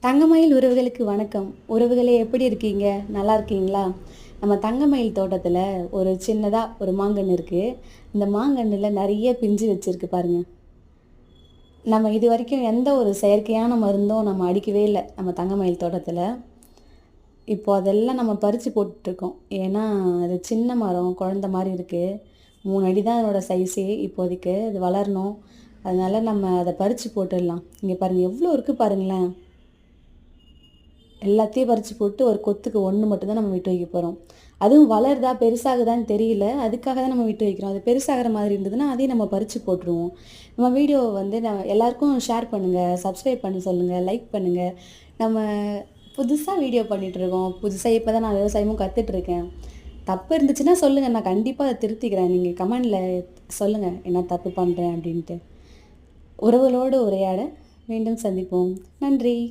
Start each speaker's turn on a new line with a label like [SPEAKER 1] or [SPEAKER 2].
[SPEAKER 1] தங்கமயில் உறவுகளுக்கு வணக்கம். உறவுகளே எப்படி இருக்கீங்க? நல்லா இருக்கீங்களா? நம்ம தங்கமயில் தோட்டத்தில் ஒரு சின்னதாக ஒரு மாங்கன்று இருக்குது. இந்த மாங்கன்றில் நிறைய பிஞ்சு வச்சுருக்கு பாருங்க. நம்ம இது வரைக்கும் எந்த ஒரு செயற்கையான மருந்தும் நம்ம அடிக்கவே இல்லை நம்ம தங்கமயில் தோட்டத்தில். இப்போ அதெல்லாம் நம்ம பறித்து போட்டுட்ருக்கோம். ஏன்னா அது சின்ன மரம், குழந்த மாதிரி இருக்குது. 3 அடி தான் அதனோட சைஸே இப்போதைக்கு. அது வளரணும். அதனால் நம்ம அதை பறித்து போட்டுடலாம். இங்கே பாருங்கள் எவ்வளோ இருக்குது பாருங்களேன். எல்லாத்தையும் பறித்து போட்டு ஒரு கொத்துக்கு 1 மட்டும் தான் நம்ம விட்டு வைக்க போகிறோம். அதுவும் வளருதா பெருசாகுதான்னு தெரியல. அதுக்காக தான் நம்ம விட்டு வைக்கிறோம். அது பெருசாகிற மாதிரி இருந்ததுன்னா அதையும் நம்ம பறித்து போட்டுருவோம். நம்ம வீடியோவை வந்து எல்லாருக்கும் ஷேர் பண்ணுங்கள், சப்ஸ்கிரைப் பண்ண சொல்லுங்கள், லைக் பண்ணுங்கள். நம்ம புதுசாக வீடியோ பண்ணிகிட்ருக்கோம். புதுசாக இப்போ தான் நான் விவசாயமும் கற்றுட்ருக்கேன். தப்பு இருந்துச்சுன்னா சொல்லுங்கள், நான் கண்டிப்பாக அதை திருத்திக்கிறேன். நீங்கள் கமெண்டில் சொல்லுங்கள் என்ன தப்பு பண்ணுறேன் அப்படின்ட்டு. உறவுகளோடு உரையாட மீண்டும் சந்திப்போம். நன்றி.